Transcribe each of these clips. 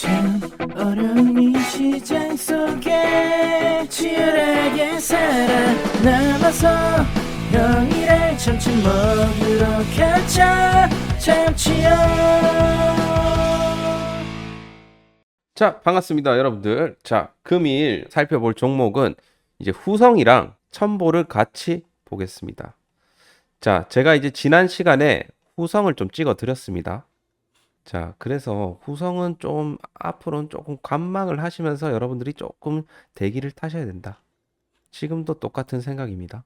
참 어려운 이 시장 속에 치열하게 살아남아서 평일에 점심 먹으러 가자 참치요. 자, 반갑습니다, 여러분들. 자, 금일 살펴볼 종목은 이제 후성이랑 첨보를 같이 보겠습니다. 자, 제가 이제 지난 시간에 후성을 좀 찍어 드렸습니다. 자, 그래서 후성은 좀 앞으로는 조금 관망을 하시면서 여러분들이 조금 대기를 타셔야 된다. 지금도 똑같은 생각입니다.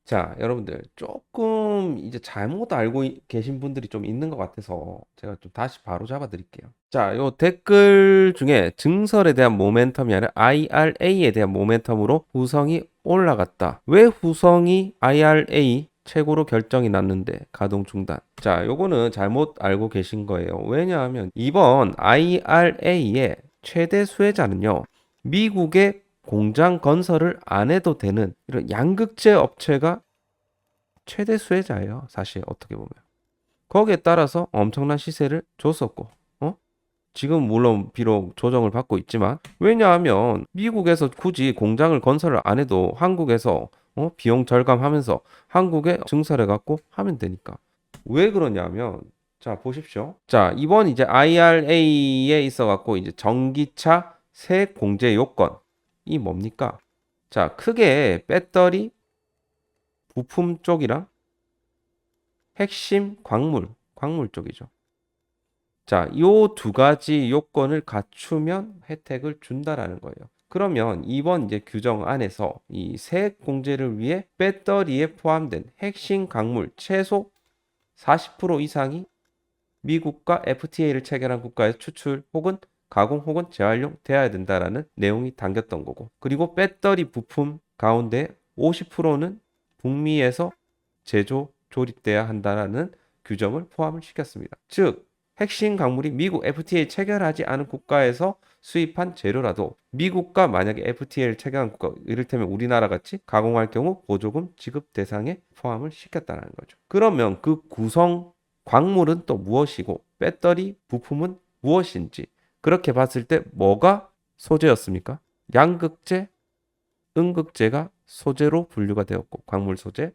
자, 여러분들 조금 이제 잘못 알고 계신 분들이 좀 있는 것 같아서 제가 좀 다시 바로 잡아 드릴게요. 자, 요 댓글 중에 증설에 대한 모멘텀이 아니라 IRA에 대한 모멘텀으로 후성이 올라갔다. 왜 후성이 IRA 최고로 결정이 났는데 가동 중단. 자, 요거는 잘못 알고 계신 거예요. 왜냐하면 이번 IRA의 최대 수혜자는요, 미국의 공장 건설을 안 해도 되는 이런 양극재 업체가 최대 수혜자예요. 사실 어떻게 보면. 거기에 따라서 엄청난 시세를 줬었고, 지금 물론 비록 조정을 받고 있지만, 왜냐하면 미국에서 굳이 공장을 건설을 안 해도 한국에서 비용 절감하면서 한국에 증설해 갖고 하면 되니까. 왜 그러냐면, 자, 보십시오. 자, 이번 이제 IRA에 있어 갖고 이제 전기차 세액 공제 요건이 뭡니까? 자, 크게 배터리 부품 쪽이랑 핵심 광물 쪽이죠. 자, 요 두 가지 요건을 갖추면 혜택을 준다라는 거예요. 그러면 이번 이제 규정 안에서 이 세액 공제를 위해 배터리에 포함된 핵심 광물 최소 40% 이상이 미국과 FTA를 체결한 국가에 추출 혹은 가공 혹은 재활용 되어야 된다라는 내용이 담겼던 거고, 그리고 배터리 부품 가운데 50%는 북미에서 제조 조립돼야 한다라는 규정을 포함을 시켰습니다. 즉 핵심 광물이 미국 FTA 체결하지 않은 국가에서 수입한 재료라도 미국과 만약에 FTA를 체결한 국가, 이를테면 우리나라 같이 가공할 경우 보조금 지급 대상에 포함을 시켰다는 거죠. 그러면 그 구성 광물은 또 무엇이고 배터리 부품은 무엇인지, 그렇게 봤을 때 뭐가 소재였습니까? 양극재, 음극재가 소재로 분류가 되었고, 광물 소재,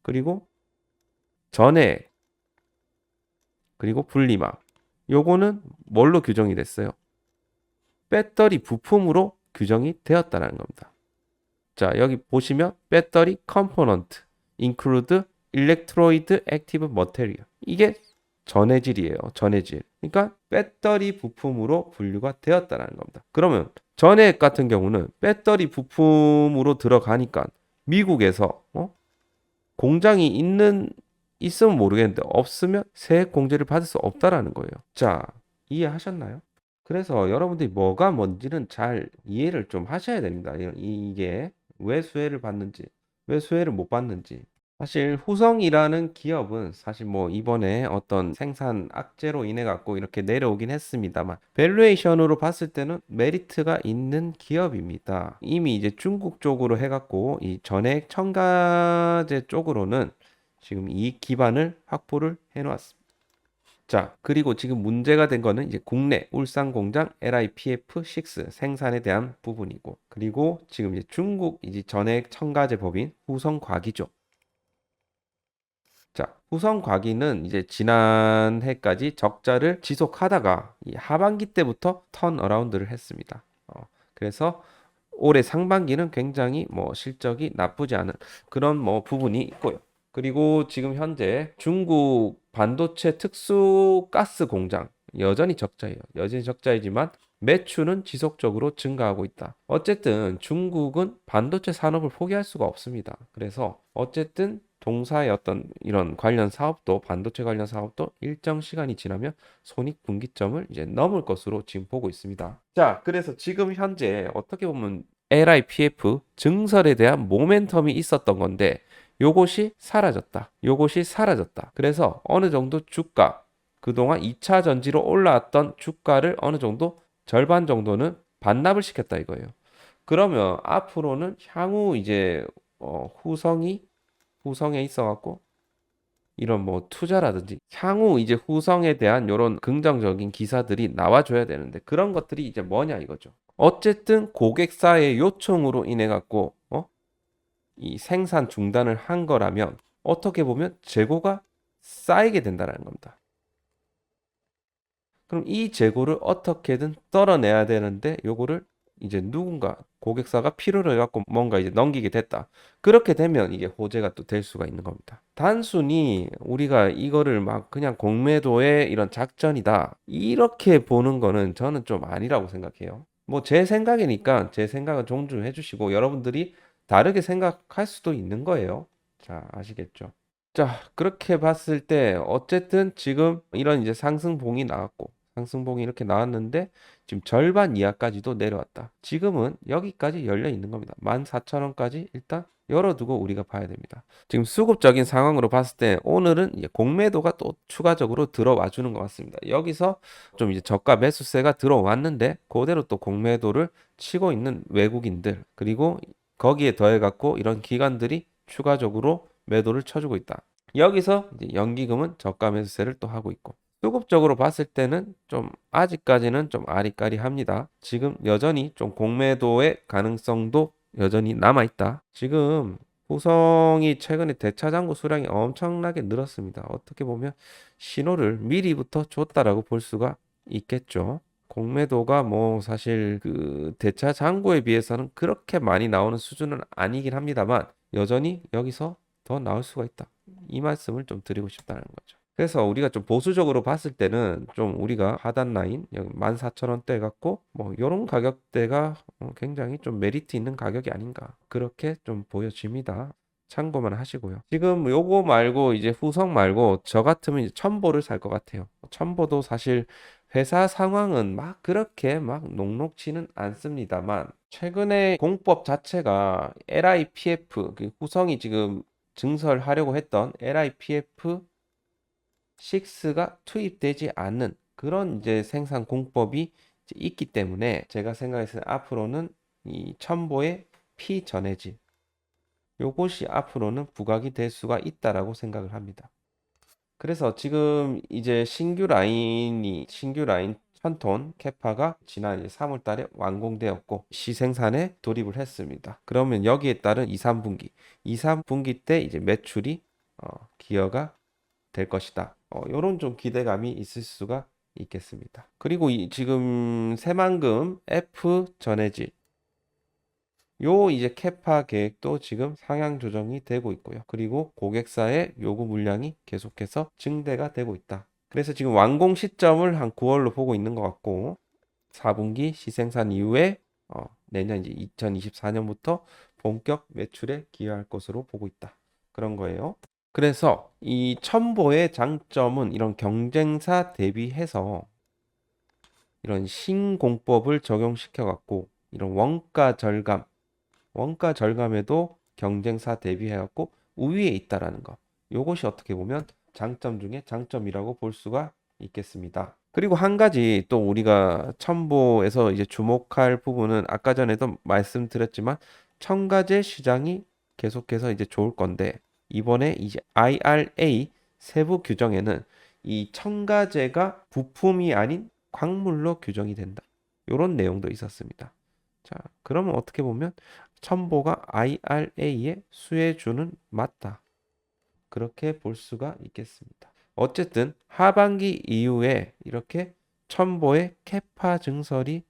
그리고 전해, 그리고 분리막. 요거는 뭘로 규정이 됐어요? 배터리 부품으로 규정이 되었다는 겁니다. 자, 여기 보시면 배터리 컴포넌트 include electrolyte active material. 이게 전해질이에요. 전해질. 그러니까 배터리 부품으로 분류가 되었다는 겁니다. 그러면 전해액 같은 경우는 배터리 부품으로 들어가니까 미국에서 공장이 있으면 모르겠는데 없으면 세액 공제를 받을 수 없다라는 거예요. 자, 이해하셨나요? 그래서 여러분들이 뭐가 뭔지는 잘 이해를 좀 하셔야 됩니다. 이게 왜 수혜를 받는지, 왜 수혜를 못 받는지. 사실 후성이라는 기업은 사실 뭐 이번에 어떤 생산 악재로 인해 갖고 이렇게 내려오긴 했습니다만, 밸류에이션으로 봤을 때는 메리트가 있는 기업입니다. 이미 이제 중국 쪽으로 해갖고 이 전액 첨가제 쪽으로는 지금 이익 기반을 확보를 해놓았습니다. 자, 그리고 지금 문제가 된 거는 이제 국내 울산 공장 LIPF6 생산에 대한 부분이고, 그리고 지금 이제 중국 이제 전액 첨가제 법인 후성과기죠. 자, 후성과기는 이제 지난해까지 적자를 지속하다가 이 하반기 때부터 턴어라운드를 했습니다. 그래서 올해 상반기는 굉장히 뭐 실적이 나쁘지 않은 그런 뭐 부분이 있고요. 그리고 지금 현재 중국 반도체 특수 가스 공장 여전히 적자예요. 여전히 적자이지만 매출은 지속적으로 증가하고 있다. 어쨌든 중국은 반도체 산업을 포기할 수가 없습니다. 그래서 어쨌든 동사의 어떤 이런 관련 사업도, 반도체 관련 사업도 일정 시간이 지나면 손익분기점을 이제 넘을 것으로 지금 보고 있습니다. 자, 그래서 지금 현재 어떻게 보면 LIPF 증설에 대한 모멘텀이 있었던 건데 요것이 사라졌다. 요것이 사라졌다. 그래서 어느 정도 주가, 그동안 2차 전지로 올라왔던 주가를 어느 정도 절반 정도는 반납을 시켰다 이거예요. 그러면 앞으로는 향후 이제 후성에 있어 갖고 이런 뭐 투자라든지 향후 이제 후성에 대한 이런 긍정적인 기사들이 나와줘야 되는데 그런 것들이 이제 뭐냐 이거죠. 어쨌든 고객사의 요청으로 인해 갖고 이 생산 중단을 한 거라면 어떻게 보면 재고가 쌓이게 된다는 겁니다. 그럼 이 재고를 어떻게든 떨어내야 되는데 요거를 이제 누군가 고객사가 필요로 해갖고 뭔가 이제 넘기게 됐다. 그렇게 되면 이게 호재가 또 될 수가 있는 겁니다. 단순히 우리가 이거를 막 그냥 공매도의 이런 작전이다. 이렇게 보는 거는 저는 좀 아니라고 생각해요. 뭐 제 생각이니까 제 생각은 존중해 주시고 여러분들이 다르게 생각할 수도 있는 거예요. 자, 아시겠죠? 자, 그렇게 봤을 때 어쨌든 지금 이런 이제 상승봉이 나왔고 상승봉이 이렇게 나왔는데 지금 절반 이하까지도 내려왔다. 지금은 여기까지 열려 있는 겁니다. 14,000원까지 일단 열어두고 우리가 봐야 됩니다. 지금 수급적인 상황으로 봤을 때 오늘은 이제 공매도가 또 추가적으로 들어와 주는 것 같습니다. 여기서 좀 이제 저가 매수세가 들어왔는데 그대로 또 공매도를 치고 있는 외국인들 그리고 거기에 더해 갖고 이런 기관들이 추가적으로 매도를 쳐주고 있다. 여기서 이제 연기금은 저가 매수세를 또 하고 있고 수급적으로 봤을 때는 좀 아직까지는 좀 아리까리합니다. 지금 여전히 좀 공매도의 가능성도 여전히 남아 있다. 지금 후성이 최근에 대차장고 수량이 엄청나게 늘었습니다. 어떻게 보면 신호를 미리부터 줬다라고 볼 수가 있겠죠. 공매도가 뭐 사실 그 대차 잔고에 비해서는 그렇게 많이 나오는 수준은 아니긴 합니다만 여전히 여기서 더 나올 수가 있다. 이 말씀을 좀 드리고 싶다는 거죠. 그래서 우리가 좀 보수적으로 봤을 때는 좀 우리가 하단 라인 14,000원대 갖고 뭐 이런 가격대가 굉장히 좀 메리트 있는 가격이 아닌가 그렇게 좀 보여집니다. 참고만 하시고요. 지금 요거 말고 이제 후성 말고 저 같으면 이제 첨보를 살 것 같아요. 첨보도 사실 회사 상황은 막 그렇게 막 녹록지는 않습니다만 최근에 공법 자체가 LIPF 그 후성이 지금 증설하려고 했던 LIPF 6가 투입되지 않는 그런 이제 생산 공법이 이제 있기 때문에 제가 생각했을 때 앞으로는 이 첨보의 피전해질 요것이 앞으로는 부각이 될 수가 있다라고 생각을 합니다. 그래서 지금 이제 신규 라인 1000톤 캐파가 지난 이제 3월 달에 완공되었고 시생산에 돌입을 했습니다. 그러면 여기에 따른 2, 3분기, 2, 3분기 때 이제 매출이 기여가 될 것이다. 요런 좀 기대감이 있을 수가 있겠습니다. 그리고 지금 새만금 F 전해질 요 이제 캐파 계획도 지금 상향 조정이 되고 있고요. 그리고 고객사의 요구 물량이 계속해서 증대가 되고 있다. 그래서 지금 완공 시점을 한 9월로 보고 있는 것 같고 4분기 시생산 이후에 내년 이제 2024년부터 본격 매출에 기여할 것으로 보고 있다. 그런 거예요. 그래서 이 첨보의 장점은 이런 경쟁사 대비해서 이런 신공법을 적용시켜 갖고 이런 원가 절감에도 경쟁사 대비해 갖고 우위에 있다라는 거. 요것이 어떻게 보면 장점 중에 장점이라고 볼 수가 있겠습니다. 그리고 한 가지 또 우리가 첨보에서 이제 주목할 부분은 아까 전에도 말씀드렸지만 첨가제 시장이 계속해서 이제 좋을 건데 이번에 이제 IRA 세부 규정에는 이 첨가제가 부품이 아닌 광물로 규정이 된다. 이런 내용도 있었습니다. 자, 그러면 어떻게 보면 첨보가 IRA의 수혜주는 맞다. 그렇게 볼 수가 있겠습니다. 어쨌든 하반기 이후에 이렇게 첨보의 캐파 증설이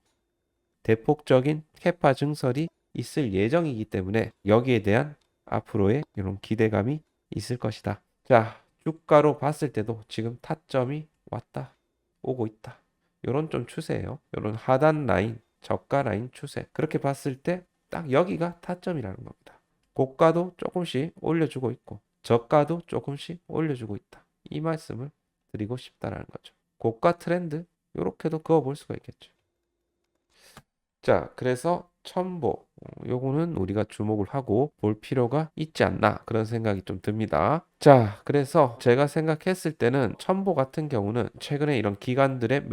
대폭적인 캐파 증설이 있을 예정이기 때문에 여기에 대한 앞으로의 이런 기대감이 있을 것이다. 자, 주가로 봤을 때도 지금 타점이 왔다, 오고 있다. 이런 좀 추세예요. 이런 하단 라인, 저가 라인 추세. 그렇게 봤을 때 딱 여기가 타점이라는 겁니다. 고가도 조금씩 올려주고 있고 저가도 조금씩 올려주고 있다. 이 말씀을 드리고 싶다라는 거죠. 고가 트렌드 이렇게도 그어볼 수가 있겠죠. 자, 그래서 첨보 요거는 우리가 주목을 하고 볼 필요가 있지 않나 그런 생각이 좀 듭니다. 자, 그래서 제가 생각했을 때는 첨보 같은 경우는 최근에 이런 기관들의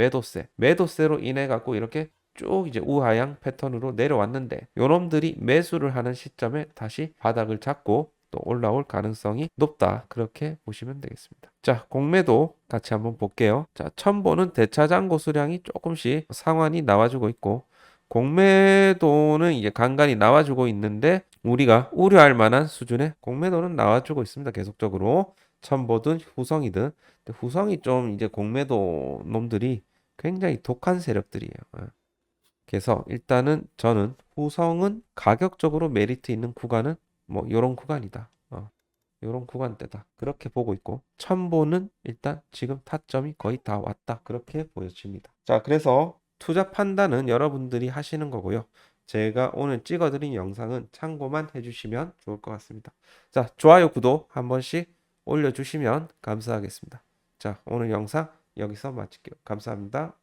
매도세로 인해 갖고 이렇게 쭉 이제 우하향 패턴으로 내려왔는데 요놈들이 매수를 하는 시점에 다시 바닥을 잡고 또 올라올 가능성이 높다. 그렇게 보시면 되겠습니다. 자, 공매도 같이 한번 볼게요. 자, 첨보는 대차장고 수량이 조금씩 상환이 나와주고 있고, 공매도는 이제 간간히 나와주고 있는데 우리가 우려할 만한 수준의 공매도는 나와주고 있습니다. 계속적으로 첨보든 후성이든. 근데 후성이 좀 이제 공매도 놈들이 굉장히 독한 세력들이에요. 그래서 일단은 저는 후성은 가격적으로 메리트 있는 구간은 뭐 요런 구간이다. 요런 구간대다. 그렇게 보고 있고 첨보는 일단 지금 타점이 거의 다 왔다. 그렇게 보여집니다. 자, 그래서 투자 판단은 여러분들이 하시는 거고요. 제가 오늘 찍어드린 영상은 참고만 해주시면 좋을 것 같습니다. 자, 좋아요, 구독 한 번씩 올려주시면 감사하겠습니다. 자, 오늘 영상 여기서 마칠게요. 감사합니다.